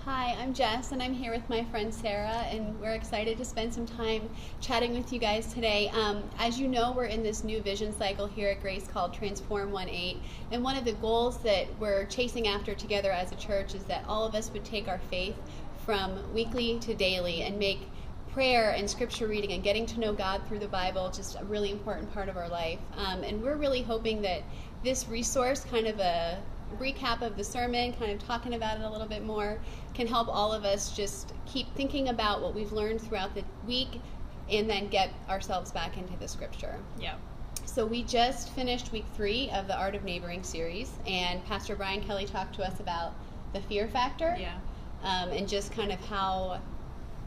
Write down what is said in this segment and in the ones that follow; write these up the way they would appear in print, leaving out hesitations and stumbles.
Hi, I'm Jess, and I'm here with my friend Sarah, and we're excited to spend some time chatting with you guys today. As you know, we're in this new vision cycle here at Grace called Transform 1-8, and one of the goals that we're chasing after together as a church is that all of us would take our faith from weekly to daily and make prayer and scripture reading and getting to know God through the Bible just a really important part of our life. And we're really hoping that this resource, kind of a recap of the sermon, kind of talking about it a little bit more, can help all of us just keep thinking about what we've learned throughout the week and then get ourselves back into the scripture. Yeah. So we just finished week 3 of the Art of Neighboring series, and Pastor Brian Kelly talked to us about the fear factor. Yeah. And just kind of how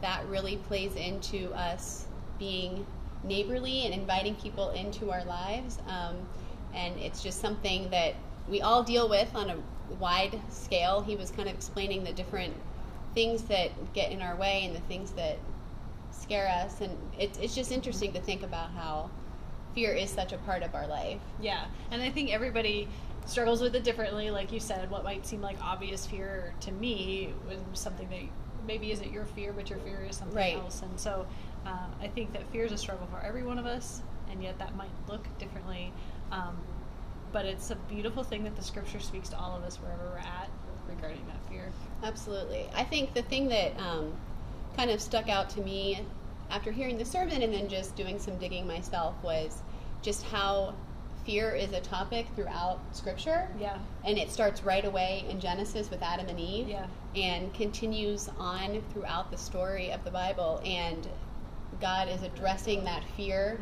that really plays into us being neighborly and inviting people into our lives. And it's just something that we all deal with on a wide scale. He was kind of explaining the different things that get in our way and the things that scare us. And it's just interesting to think about how fear is such a part of our life. Yeah. And I think everybody struggles with it differently. Like you said, what might seem like obvious fear to me was something that maybe isn't your fear, but your fear is something Right. else. And so I think that fear is a struggle for every one of us, and yet that might look differently. But it's a beautiful thing that the scripture speaks to all of us wherever we're at regarding that fear. Absolutely. I think the thing that kind of stuck out to me after hearing the sermon and then just doing some digging myself was just how fear is a topic throughout Scripture. Yeah. And it starts right away in Genesis with Adam and Eve. Yeah. And continues on throughout the story of the Bible. And God is addressing that fear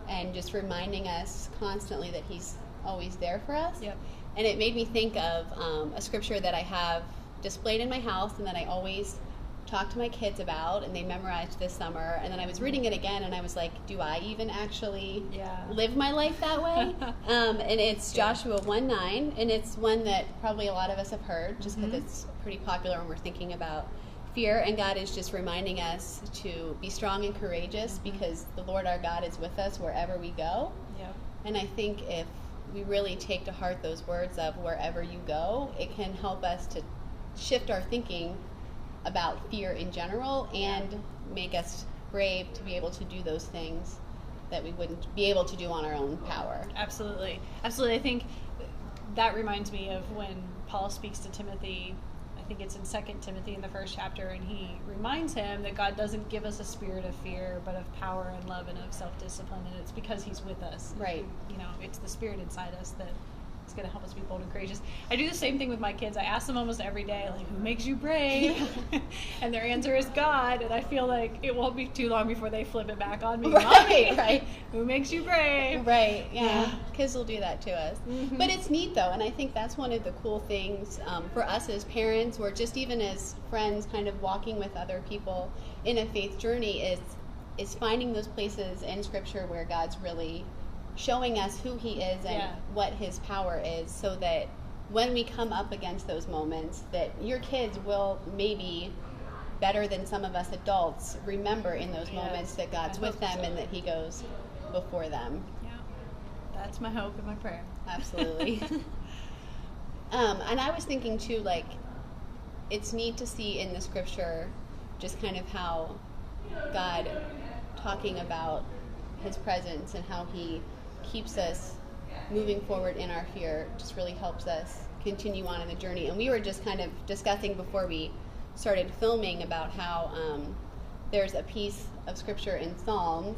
and just reminding us constantly that He's always there for us. Yep. And it made me think of a scripture that I have displayed in my house and that I always talk to my kids about, and they memorized this summer. And then I was reading it again, and I was like, do I even actually live my life that way? And it's Joshua 1:9, and it's one that probably a lot of us have heard just because it's pretty popular when we're thinking about fear. And God is just reminding us to be strong and courageous because the Lord our God is with us wherever we go. Yep. And I think if we really take to heart those words of wherever you go, it can help us to shift our thinking about fear in general and make us brave to be able to do those things that we wouldn't be able to do on our own power. Absolutely. Absolutely. I think that reminds me of when Paul speaks to Timothy. I think it's in 2 Timothy in the first chapter, and he reminds him that God doesn't give us a spirit of fear, but of power and love and of self-discipline, and it's because He's with us. Right. You know, it's the spirit inside us that is going to help us be bold and courageous. I do the same thing with my kids. I ask them almost every day, like, who makes you brave? And their answer is God, and I feel like it won't be too long before they flip it back on me. Right, right. Who makes you brave? Right, yeah. Kids will do that to us. But it's neat, though, and I think that's one of the cool things for us as parents, or just even as friends, kind of walking with other people in a faith journey, is finding those places in Scripture where God's really showing us who He is and what His power is, so that when we come up against those moments, that your kids will maybe, better than some of us adults, remember in those moments that God's with them and that He goes before them. Yeah, that's my hope and my prayer. Absolutely. And I was thinking too, like, it's neat to see in the Scripture just kind of how God talking about His presence and how He keeps us moving forward in our fear just really helps us continue on in the journey. And we were just kind of discussing before we started filming about how there's a piece of Scripture in Psalms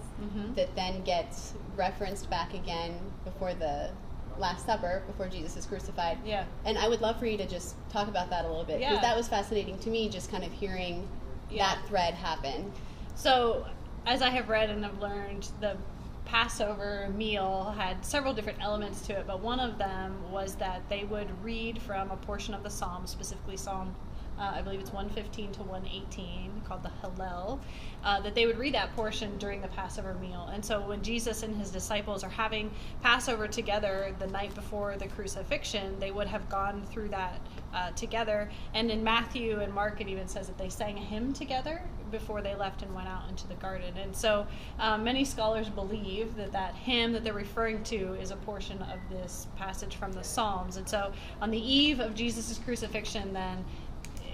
that then gets referenced back again before the Last Supper, before Jesus is crucified. Yeah. And I would love for you to just talk about that a little bit, because that was fascinating to me, just kind of hearing that thread happen. So, as I have read and have learned, the Passover meal had several different elements to it, but one of them was that they would read from a portion of the Psalm, specifically Psalm, I believe it's 115 to 118, called the Hallel, that they would read that portion during the Passover meal. And so when Jesus and His disciples are having Passover together the night before the crucifixion, they would have gone through that together. And in Matthew and Mark, it even says that they sang a hymn together before they left and went out into the garden. And so many scholars believe that that hymn that they're referring to is a portion of this passage from the Psalms. And so on the eve of Jesus' crucifixion, then,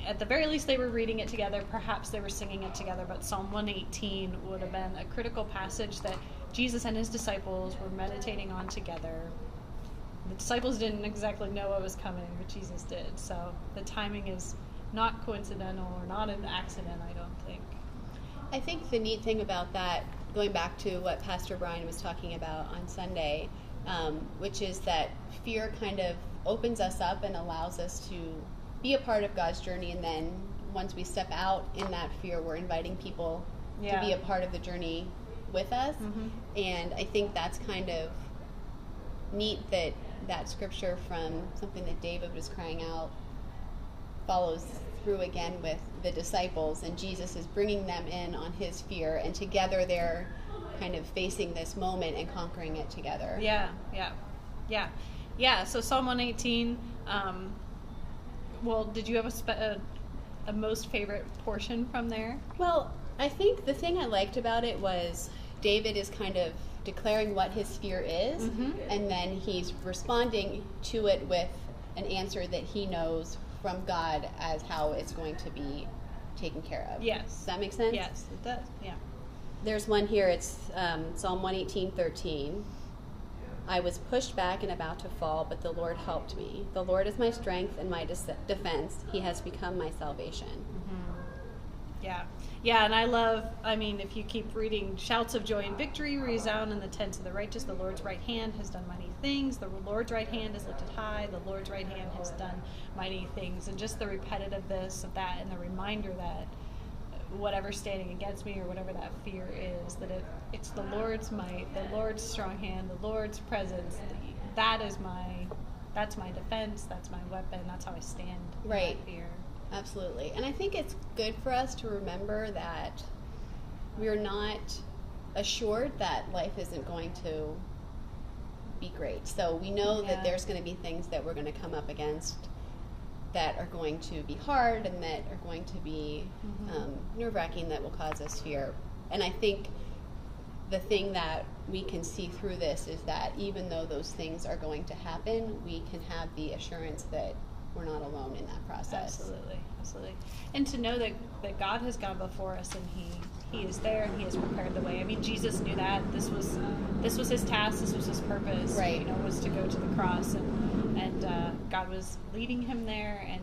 at the very least they were reading it together, perhaps they were singing it together, but Psalm 118 would have been a critical passage that Jesus and his disciples were meditating on together. The disciples didn't exactly know what was coming, but Jesus did. So the timing is not coincidental or not an accident, I don't think. I think the neat thing about that, going back to what Pastor Brian was talking about on Sunday, which is that fear kind of opens us up and allows us to be a part of God's journey, and then once we step out in that fear, we're inviting people to be a part of the journey with us. And I think that's kind of neat that scripture from something that David was crying out follows through again with the disciples, and Jesus is bringing them in on his fear, and together they're kind of facing this moment and conquering it together. So Psalm 118, well, did you have a most favorite portion from there? Well, I think the thing I liked about it was David is kind of declaring what his fear is, and then he's responding to it with an answer that he knows from God as how it's going to be taken care of. Yes. Does that make sense? Yes, it does. Yeah. There's one here, it's Psalm 118:13. I was pushed back and about to fall, but the Lord helped me. The Lord is my strength and my defense. He has become my salvation. Yeah, and I mean, if you keep reading, shouts of joy and victory resound in the tents of the righteous. The Lord's right hand has done mighty things. The Lord's right hand is lifted high. The Lord's right hand has done mighty things. And just the repetitiveness of that, and the reminder that whatever's standing against me, or whatever that fear is, that it's the Lord's might, the Lord's strong hand, the Lord's presence. That's my defense. That's my weapon. That's how I stand in that fear. Absolutely. And I think it's good for us to remember that we're not assured that life isn't going to be great. So we know that there's going to be things that we're going to come up against that are going to be hard and that are going to be nerve-wracking, that will cause us fear. And I think the thing that we can see through this is that even though those things are going to happen, we can have the assurance that we're not alone in that process. Absolutely. And to know that God has gone before us, and He is there, and He has prepared the way. I mean, Jesus knew that. This was His task, this was His purpose, right? Was to go to the cross, and God was leading Him there, and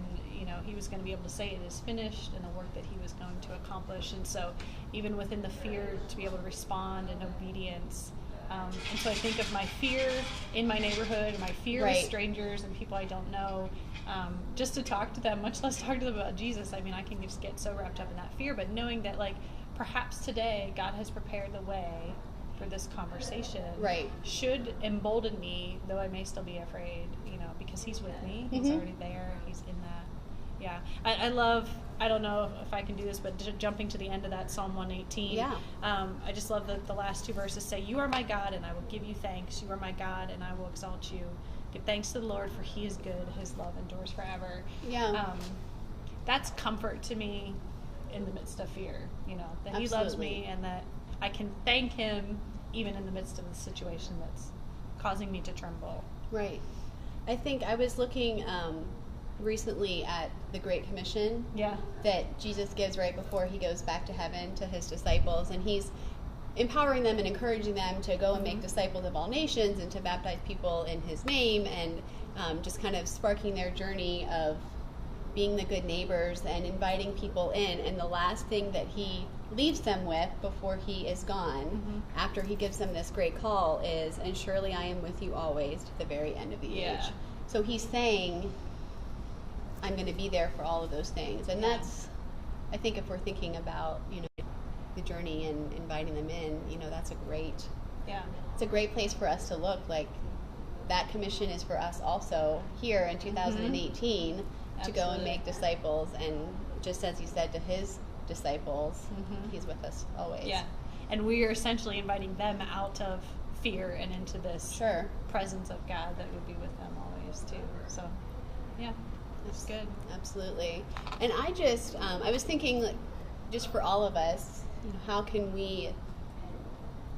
He was going to be able to say it is finished, and the work that He was going to accomplish. And so even within the fear, to be able to respond in obedience. And so I think of my fear in my neighborhood, my fear with strangers and people I don't know, just to talk to them, much less talk to them about Jesus. I mean, I can just get so wrapped up in that fear, but knowing that, perhaps today God has prepared the way for this conversation should embolden me, though I may still be afraid, because He's with me. He's already there. He's in that. Yeah. I love, I don't know if I can do this, but jumping to the end of that Psalm 118. Yeah. I just love that the last two verses say, "You are my God, and I will give you thanks. You are my God, and I will exalt you. Give thanks to the Lord, for He is good. His love endures forever." Yeah. That's comfort to me in the midst of fear, that He loves me, and that I can thank Him even in the midst of the situation that's causing me to tremble. Right. I think I was looking recently at the Great Commission that Jesus gives right before He goes back to heaven to His disciples, and He's empowering them and encouraging them to go and make disciples of all nations and to baptize people in His name, and just kind of sparking their journey of being the good neighbors and inviting people in. And the last thing that He leaves them with before He is gone, after He gives them this great call, is, "And surely I am with you always to the very end of the age." So He's saying, I'm going to be there for all of those things. And that's, I think if we're thinking about, the journey and inviting them in, that's it's a great place for us to look. Like, that commission is for us also here in 2018 to go and make disciples. And just as He said to His disciples, He's with us always. Yeah. And we are essentially inviting them out of fear and into this presence of God that would be with them always too. So, yeah. That's good. Absolutely. And I just, I was thinking, just for all of us, how can we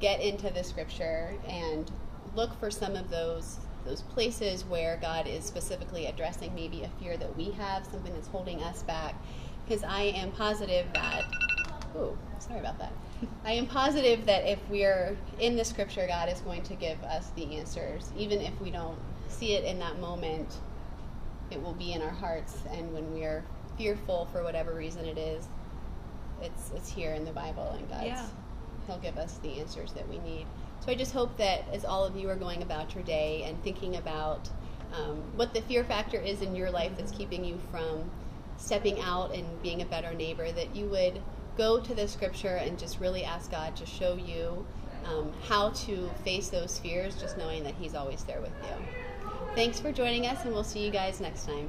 get into the scripture and look for some of those those places where God is specifically addressing maybe a fear that we have, something that's holding us back. Because I am positive that, sorry about that. I am positive that if we're in the scripture, God is going to give us the answers. Even if we don't see it in that moment, it will be in our hearts. And when we are fearful for whatever reason it is, it's here in the Bible, and He'll give us the answers that we need. So I just hope that as all of you are going about your day and thinking about what the fear factor is in your life that's keeping you from stepping out and being a better neighbor, that you would go to the scripture and just really ask God to show you how to face those fears, just knowing that He's always there with you. Thanks for joining us, and we'll see you guys next time.